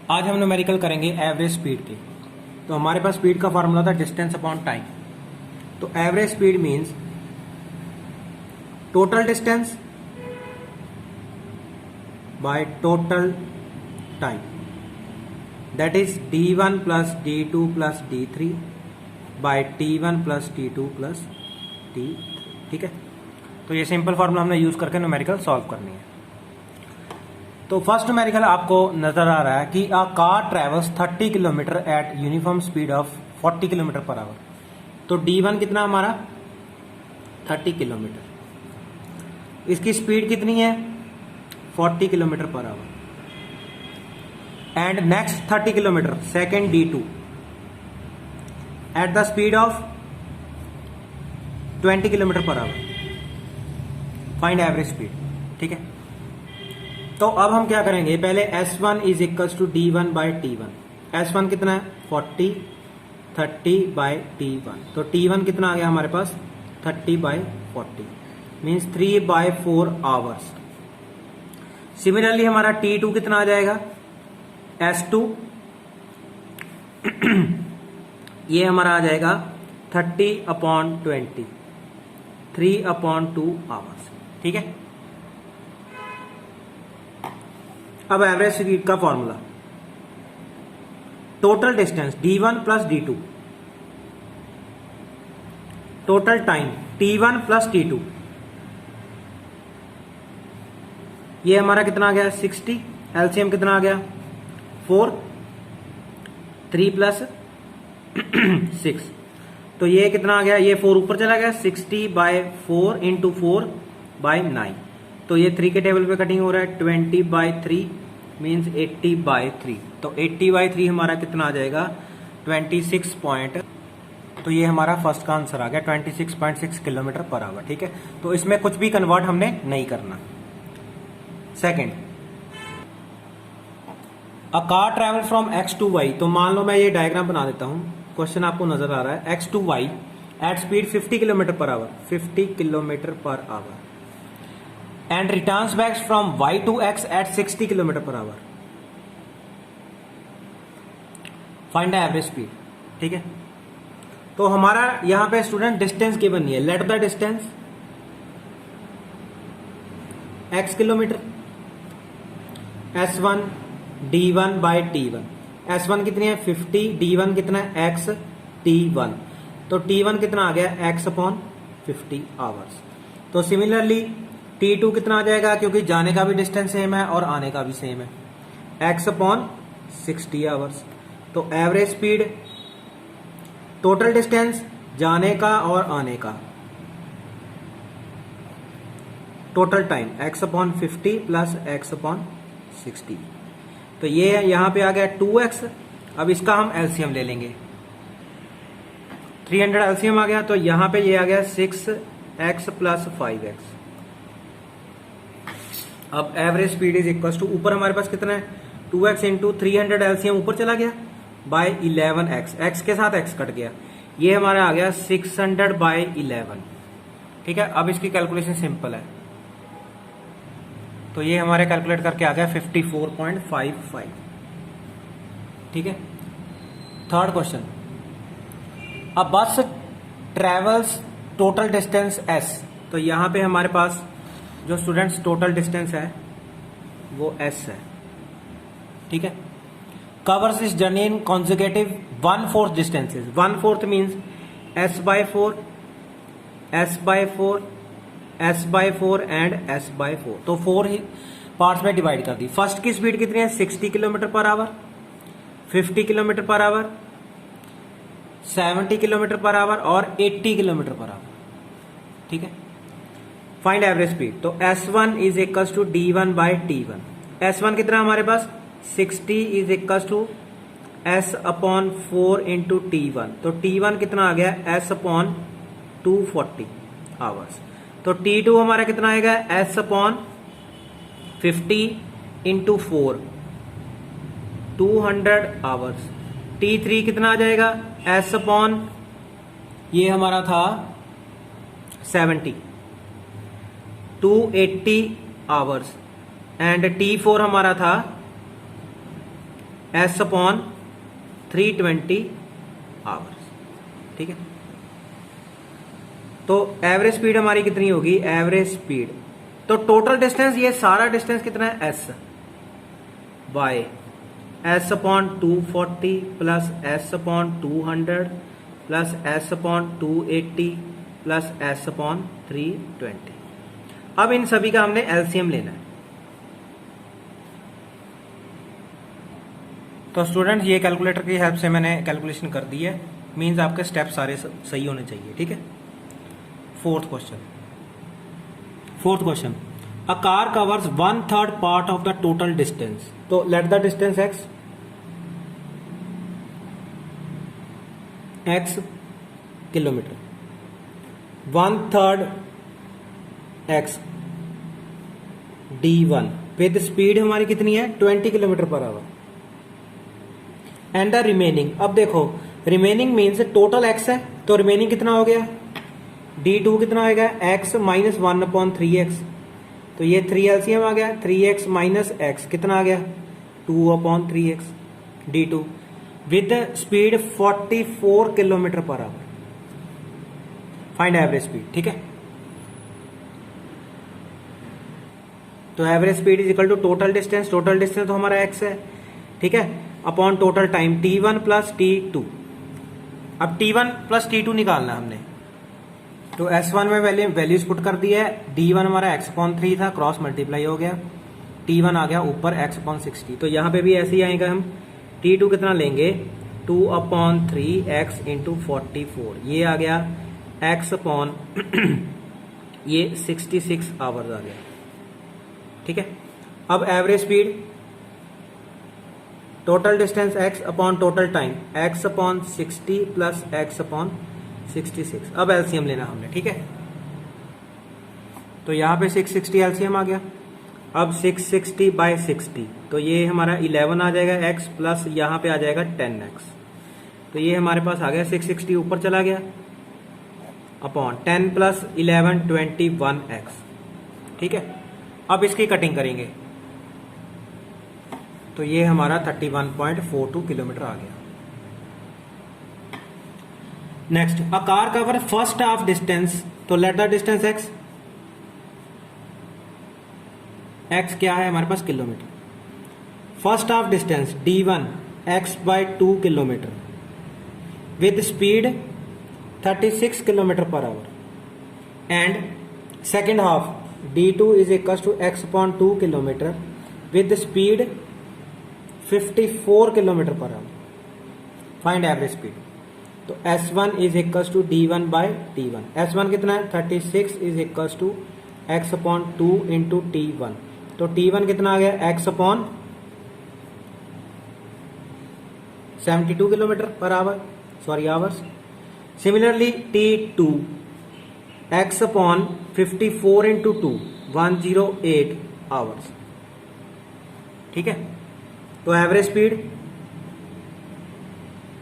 आज हम न्यूमेरिकल करेंगे एवरेज स्पीड के। तो हमारे पास स्पीड का फॉर्मूला था डिस्टेंस अपॉन टाइम। तो average speed means total distance by total time, that is d1 plus d2 plus d3 by t1 plus t2 plus t3। ठीक है, तो ये सिंपल फॉर्मूला हमने यूज करके न्यूमेरिकल सॉल्व करनी है। तो फर्स्ट न्यूमेरिकल आपको नजर आ रहा है कि a car travels 30 kilometre eight uniform speed of 40 kilometre per our. तो d1 कितना हमारा 30 किलोमीटर, इसकी स्पीड कितनी है 40 kilometre per hour. And next 30 kilometre second d2 at the speed of 20 kilometre per hour. Find average speed. ठीक है, तो अब हम क्या करेंगे, पहले S1 is equal to D1 by T1। S1 कितना है 40, 30 बाई T1। तो T1 कितना आ गया हमारे पास 30 by 40 means 3 by 4 hours. Similarly हमारा T2 कितना आ जाएगा S2 ये हमारा आ जाएगा 30/20 3/2 आवर्स। ठीक है, अब एवरेज स्पीड का formula total distance d1 plus d2 total time t1 plus t2, ये हमारा कितना आ गया 60। एलसीएम कितना आ गया 4, 3 प्लस 6, तो ये कितना आ गया, ये 4 ऊपर चला गया 60 बाय 4 इंटू 4 बाय 9। तो ये 3 के टेबल पे कटिंग हो रहा है 20 बाई 3 मीन्स 80 बाई 3। तो 80 बाई 3 हमारा कितना आ जाएगा 26 पॉइंट। तो ये हमारा फर्स्ट का आंसर आ गया 26.6 किलोमीटर पर आवर। ठीक है, तो इसमें कुछ भी कन्वर्ट हमने नहीं करना। Second, a car travel from x to y। तो मान लो मैं ये डायग्राम बना देता हूं, क्वेश्चन आपको नजर आ रहा है x to y at speed 50 kilometre per hour, 50 kilometre per hour and returns back from y to x at 60 kilometre per hour. Find the average speed. ठीक है, तो हमारा यहां पे स्टूडेंट डिस्टेंस गिवन नहीं है, late the distance x kilometre S1 d1 by t1। S1 कितनी है 50, d1 कितना है x t1। तो t1 कितना आ गया x अपॉन 50 आवर्स। तो सिमिलरली t2 कितना आ जाएगा, क्योंकि जाने का भी डिस्टेंस सेम है और आने का भी सेम है, x अपॉन 60 आवर्स। तो एवरेज स्पीड टोटल डिस्टेंस जाने का और आने का, total time x upon 50 plus x upon 60। तो ये यहां पे आ गया 2x। अब इसका हम एलसीएम ले लेंगे, 300 एलसीएम आ गया, तो यहां पे ये आ गया 6x प्लस 5x। अब average speed is equal to, ऊपर हमारे पास कितना है 2x इंटू 300 एलसीएम ऊपर चला गया बाय 11x, x के साथ x कट गया, ये हमारा आ गया 600 बाय 11। ठीक है, अब इसकी कैलकुलेशन सिंपल है, तो ये हमारे कैलकुलेट करके आ गया 54.55। ठीक है, थर्ड क्वेश्चन, अ बस ट्रेवल्स टोटल डिस्टेंस s। तो यहां पे हमारे पास जो स्टूडेंट्स टोटल डिस्टेंस है वो s है। ठीक है, कवर्स इस journey in consecutive 1/4 distances. 1/4 means s by 4, s by 4, s by 4 and s by 4। तो 4 पार्ट्स में डिवाइड कर दी। फर्स्ट की स्पीड कितनी है 60 kilometre per hour, 50 kilometre per our, 70 kilometre per our और 80 किलोमीटर पर आवर। ठीक है, फाइंड एवरेज स्पीड। तो S1 is equal to D1 by T1। S1 कितना हमारे पास 60 is equal to S upon 4 into T1। तो T1 कितना आ गया S अपॉन 240 आवर्स। तो T2 हमारा कितना आएगा S upon 50 into 4 200 hours. T3 कितना आ जाएगा S अपॉन, ये हमारा था 70 280 आवर्स एंड T4 हमारा था एस अपॉन 320 आवर्स। ठीक है, तो एवरेज स्पीड हमारी कितनी होगी? एवरेज स्पीड, तो टोटल डिस्टेंस, ये सारा डिस्टेंस कितना है? S by S upon 240 plus S upon 200 plus S upon 280 plus S upon 320। अब इन सभी का हमने एलसीएम लेना है। तो स्टूडेंट्स, ये कैलकुलेटर की हेल्प से मैंने कैलकुलेशन कर दी है, मींस आपके स्टेप सारे सही होने चाहिए। ठीक है, fourth question, a car covers 1/3 part of the total distance. तो let the distance x kilometre, 1/3 x d1 with speed हमारी कितनी है? 20 kilometre per hour. And the remaining, अब देखो रिमेनिंग मीन्स टोटल x है, तो रिमेनिंग कितना हो गया? d2 कितना आएगा? x माइनस 1/3x, तो ये 3 एलसीएम आ गया, 3x माइनस x कितना आ गया? 2/3x d2 with speed 44 kilometre per hour. Find average speed. ठीक है, तो average speed is equal to total distance, total distance तो हमारा x है। ठीक है, upon total time t1 plus t2। अब t1 प्लस t2 निकालना हमने, तो S1 में वैल्यूज पुट कर दी है। D1 हमारा x/3 था, क्रॉस मल्टीप्लाई हो गया, T1 आ गया ऊपर x/60। तो यहां पे भी ऐसे ही आएगा, हम T2 कितना लेंगे? 2/3x इंटू 44, ये आ गया x/ ये 66 आवर्स आ गया। ठीक है, अब average speed, total distance x upon total time, x/60 plus x/66। अब एलसीएम लेना हमने। ठीक है, तो यहां पे 660 एलसीएम आ गया। अब 660 बाय 60, तो ये हमारा 11 आ जाएगा x प्लस यहां पे आ जाएगा 10x, तो ये हमारे पास आ गया 660 ऊपर चला गया, अपॉन 10 प्लस 11 21x। ठीक है, अब इसकी कटिंग करेंगे, तो ये हमारा 31.42 किलोमीटर आ गया। Next, a car cover first half distance, तो लेट द डिस्टेंस x क्या है हमारे पास? Kilometre. First half distance d1 x/2 kilometre with speed 36 kilometre per hour. And second half d2 is equal to x/2 kilometre with speed 54 kilometre per hour. Find average speed, तो S1 is equal to d1 bye t1। S1 कितना है? 36 is equal to x/2 into t1, तो t1 कितना आ गया? x/72 kilometre per our, sorry hours. Similarly t2 x/54 into 2 108 hours. ठीक है, तो एवरेज स्पीड,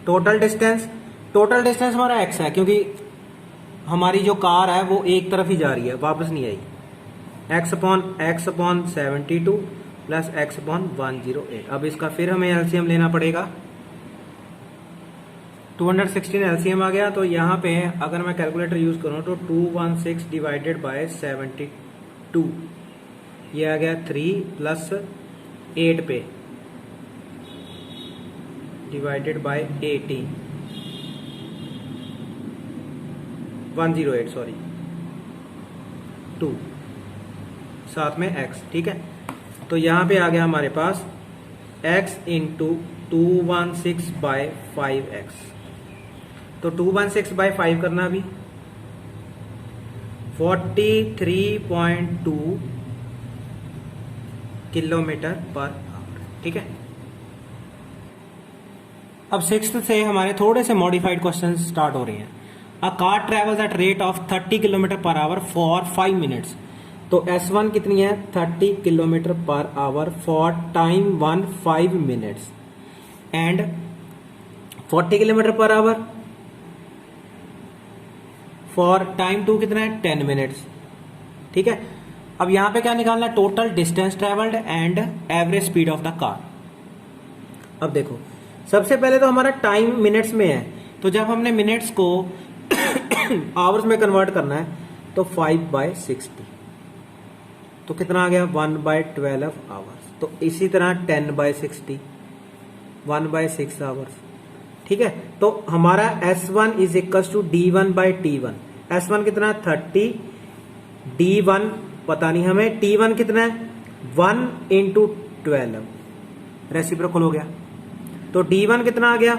टोटल डिस्टेंस हमारा x है, क्योंकि हमारी जो कार है वो एक तरफ ही जा रही है, वापस नहीं आई। x/72 plus x/108। अब इसका फिर हमें एलसीएम लेना पड़ेगा, 216 एलसीएम आ गया। तो यहाँ पे अगर मैं कैलकुलेटर यूज करूँ तो 216 डिवाइडेड बाय 72, ये आ गया 3 प्लस 8 पे डिवाइडेड बाय 18, 108 सॉरी 2, साथ में x। ठीक है, तो यहां पे आ गया हमारे पास x इंटू 216 बाय 5x। तो 216 बाय 5 करना अभी 43.2 किलोमीटर पर आवर। ठीक है, अब सिक्स्थ से हमारे थोड़े से मॉडिफाइड क्वेश्चन स्टार्ट हो रहे हैं। A car travels at rate of 30 kilometre per hour for 5 minutes. तो S1 कितनी है? 30 kilometre per hour for time 1 5 minutes and 40 kilometre per hour for time 2 कितना है? 10 मिनट्स। ठीक है, अब यहां पे क्या निकालना है? Total distance travelled and average speed of the car. अब देखो, सबसे पहले तो हमारा टाइम मिनट्स में है, तो जब हमने मिनट्स को आवर्स में कन्वर्ट करना है तो 5/60, तो कितना आ गया 1/12 आवर्स। तो इसी तरह 10/60 1/6 आवर्स। ठीक है, तो हमारा S1 is equal to D1/T1। S1 कितना 30, D1 पता नहीं हमें, T1 कितना है 1 × 12, रेसिप्रोकल हो गया। तो D1 कितना आ गया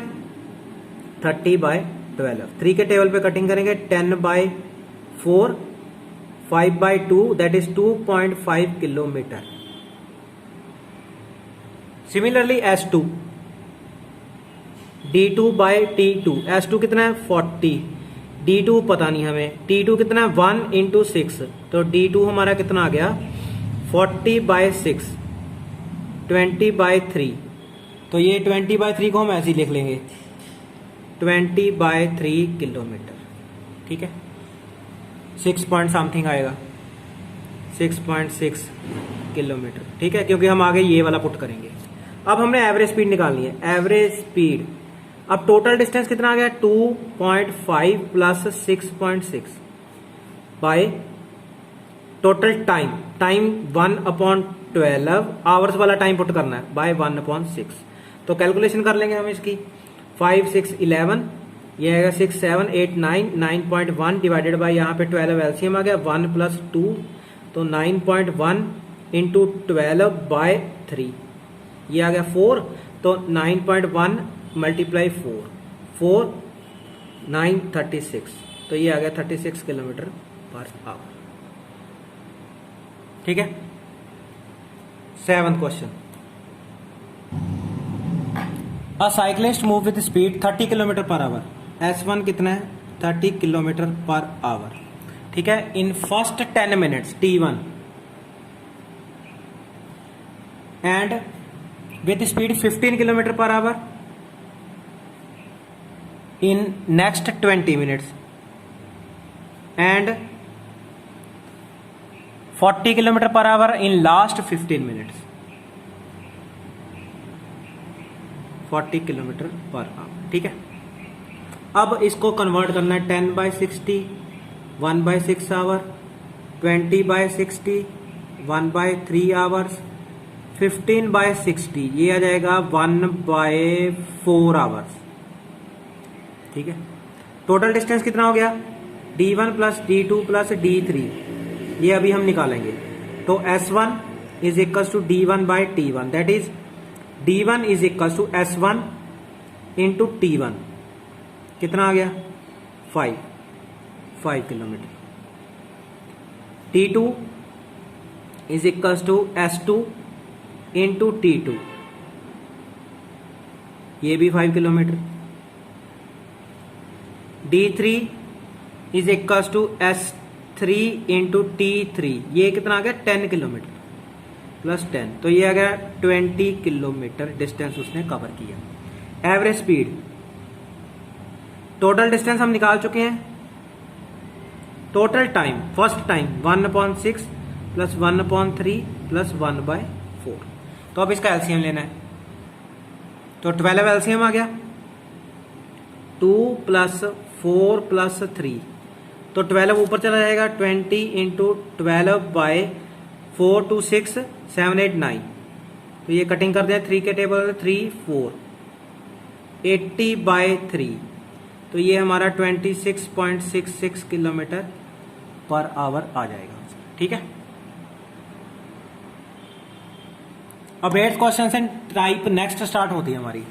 30/12। 3 के टेबल पे कटिंग करेंगे 10/4, 5/2 that is 2.5 kilometre. Similarly S2 D2/T2, S2 कितना है 40, D2 पता नहीं हमें, T2 कितना है 1 × 6, तो D2 हमारा कितना आ गया 40/6, 20/3। तो ये 20/3 को हम ऐसे ही लिख लेंगे 20/3 किलोमीटर। ठीक है, 6 पॉइंट समथिंग आएगा, 6.6 किलोमीटर। ठीक है, क्योंकि हम आगे ये वाला पुट करेंगे। अब हमने एवरेज स्पीड निकालनी है, एवरेज स्पीड। अब टोटल डिस्टेंस कितना आ गया 2.5 + 6.6 bye total time, time 1/12, hours वाला टाइम पुट करना है बाय 1/6। तो कैलकुलेशन कर लेंगे हम इसकी, 5 6 11, ये आएगा 6 7 8 9, 9.1 डिवाइडेड बाय यहाँ पे 12 एलसीएम आ गया 1 + 2, तो 9.1 × 12/3, ये आ गया 4, तो 9.1 × 4, 4 9 36, तो ये आ गया 36 km/h। ठीक है, 7th question. A cyclist move with speed 30 km/h। S1 कितना है 30 km/h। ठीक है, in first 10 minutes T1 and with speed 15 km/h in next 20 minutes and 40 km/h in last 15 minutes. 40 km/h। ठीक है, अब इसको कन्वर्ट करना है 10/60 1/6 आवर, 20/60 1/3 आवर्स, 15/60 ये आ जाएगा 1/4 आवर्स। ठीक है, टोटल डिस्टेंस कितना हो गया D1 + D2 + D3, ये अभी हम निकालेंगे। तो S1 is equal to D1/T1, that is D1 is equal to S1 × T1, कितना आ गया 5 kilometre. T2 is equal to S2 × T2, ये भी 5 kilometre. D3 is equal to S3 × T3, ये कितना आ गया 10 किलोमीटर +10, तो ये आ गया 20 किलोमीटर डिस्टेंस उसने कवर किया। एवरेज स्पीड, टोटल डिस्टेंस हम निकाल चुके हैं, टोटल टाइम फर्स्ट टाइम 1/6 + 1/3 + 1/4। तो अब इसका एलसीएम लेना है, तो 12 एलसीएम आ गया, 2 + 4 + 3, तो 12 ऊपर चला जाएगा, 20 × 12/4 2 6 7 8 9, तो ये कटिंग कर दें 3 के टेबल 3 4, 80/3, तो ये हमारा 26.66 km/h आ जाएगा। ठीक है, अब 8th क्वेश्चन से टाइप नेक्स्ट स्टार्ट होती है हमारी।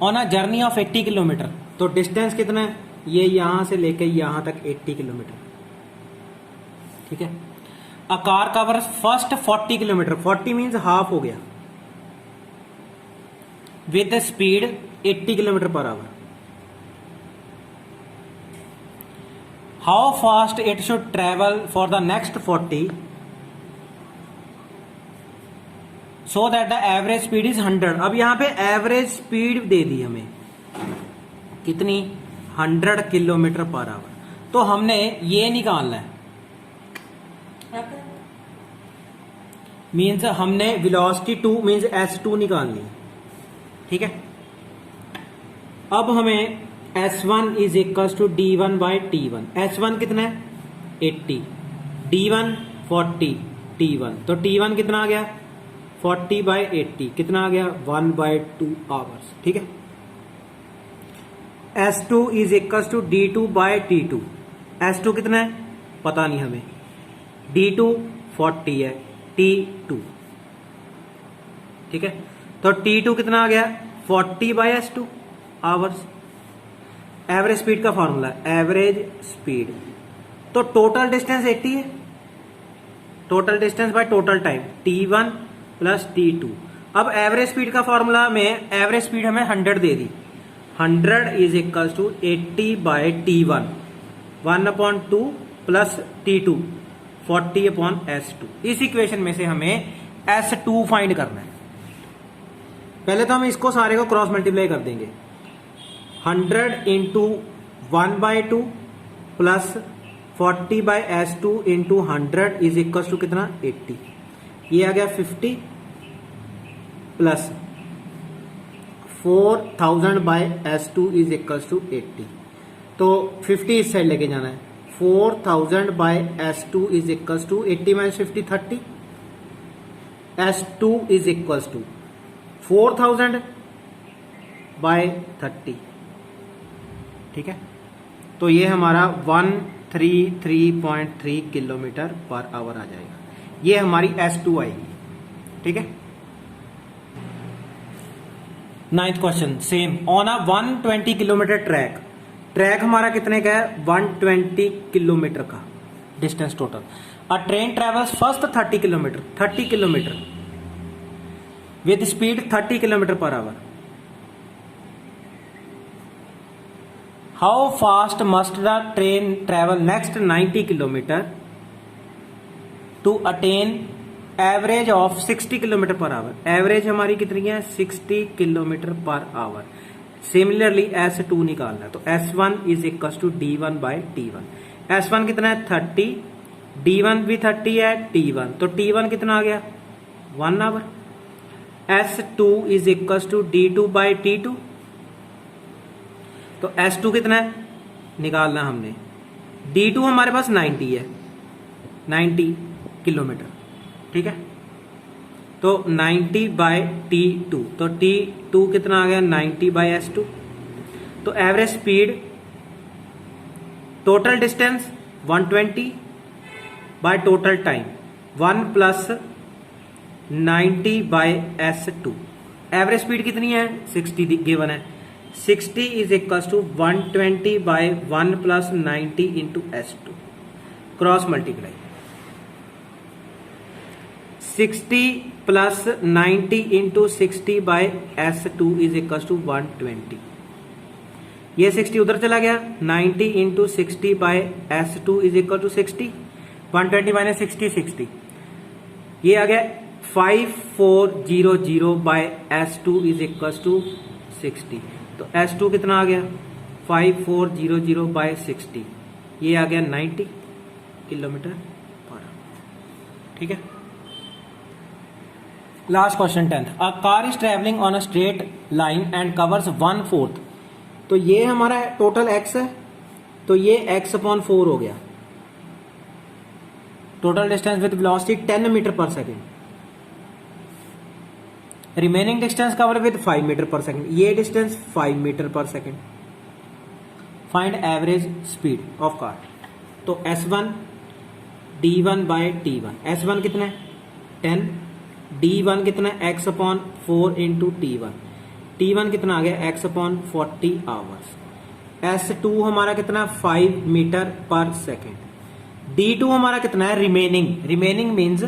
On a journey of 80 kilometre, तो डिस्टेंस कितना है, ये यहां से लेके यहां तक 80 किलोमीटर। ठीक है, अ car covers first 40 kilometre, 40 means half हो गया, with speed 80 km/h। How fast it should travel for the next 40 so that the average speed is 100। अब यहां पे एवरेज स्पीड दे दी हमें कितनी 100 km/h, तो हमने ये निकालना है, मीन्स हमने वेलोसिटी 2 मीन्स S2 निकालनी है। ठीक है। अब हमें S1 is equal to D1 by T1। S1 कितना है 80, D1 40, T1 तो T1 कितना आ गया 40 बाई 80 कितना आ गया 1/2 आवर्स। ठीक है। S2 is equal to D2 by T2। S2 कितना है पता नहीं हमें, D2 40 है, T2 ठीक है। तो T2 कितना आ गया 40 by S2 hours. Average speed का फॉर्मूला एवरेज स्पीड, तो टोटल डिस्टेंस 80 है, total distance by total time T1 plus T2। अब एवरेज स्पीड का फॉर्मूला में एवरेज स्पीड हमें 100 दे दी, 100 is equal to 80 by T1 1/2 plus T2 40/S2। इस इक्वेशन में से हमें S2 फाइंड करना है। पहले तो हम इसको सारे को क्रॉस मल्टीप्लाई कर देंगे, 100 into 1/2 plus 40 by S2 into 100 is equal to कितना 80। ये आ गया 50 plus 4000 by S2 is equal to 80। तो 50 इस साइड लेके जाना है, 4000 by S2 is equal to 80 minus 50 30। S2 is equal to 4000 by 30। ठीक है। तो ये हमारा 133.3 किलोमीटर पर आवर आ जाएगा, ये हमारी S2 आएगी। ठीक है। 9th question same, on a 120 kilometre track, track हमारा कितने का है 120 किलोमीटर का distance total. A train travels first 30 kilometre with speed 30 kilometre per hour. How fast must the train travel next 90 kilometre to attain average of 60 kilometre per hour. Average हमारी कितनी है 60 kilometre per our. Similarly S2 निकालना है, तो S1 is equal to D1 by T1। S1 कितना है 30, D1 भी 30 है, T1 तो T1 कितना आ गया 1 hour. S2 is equal to D2 by T2, तो S2 कितना है निकालना हमने, D2 हमारे पास 90 है, 90 किलोमीटर। ठीक है। तो 90 बाय T2, तो T2 कितना आ गया 90 बाय S2। तो average speed total distance 120 by total time 1 plus 90 by S2। Average speed कितनी है 60 गिवन है, 60 is equal to 120 by 1 plus 90 into S2 cross multiply. 60 plus 90 into 60 by S2 is equal to 120। ये 60 उधर चला गया, 90 into 60 by S2 is equal to 60, 120 minus 60 60। ये आ गया 5400 bye S2 is equal to 60। तो S2 कितना आ गया 5400 बाय 60, ये आ गया 90 किलोमीटर पर आवर। ठीक है। Last question 10th, a car is travelling on a straight line and covers 1/4। तो ये हमारा टोटल x है, तो ये x/4 हो गया। Total distance with velocity 10 metre per second. Remaining distance cover with 5 metre per second, ये distance 5 metre per second. Find average speed of car. तो S1 D1 bye T1। S1 कितना है 10, D1 कितना है x/4 इंटू T1, T1 कितना आ गया x/40 hours. S2 हमारा कितना 5 मीटर पर सेकेंड। D2 हमारा कितना है रिमेनिंग मीन्स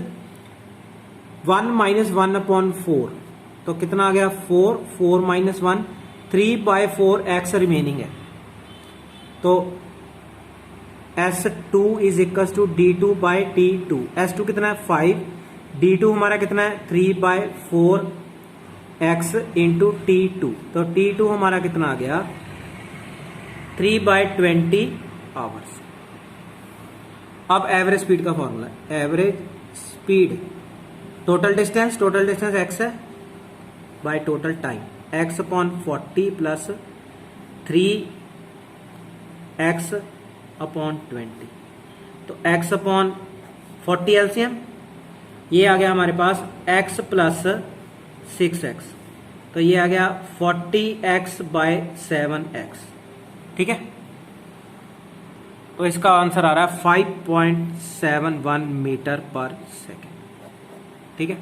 1 माइनस 1/4, तो कितना आ गया 4 माइनस 1 3/4 x रिमेनिंग है। तो S2 is equal to D2 by T2। S2 कितना है 5, D2 हमारा कितना है 3/4 x इंटू T2, तो T2 हमारा कितना आ गया 3/20 आवर्स। अब एवरेज स्पीड का formula, average speed total distance x है bye total time, x upon 40 plus 3x upon 20। तो x अपॉन 40 एलसीएम, ये आ गया हमारे पास x प्लस 6x, तो ये आ गया 40x बाय 7x। ठीक है, तो इसका आंसर आ रहा है 5.71 मीटर पर सेकेंड। ठीक है।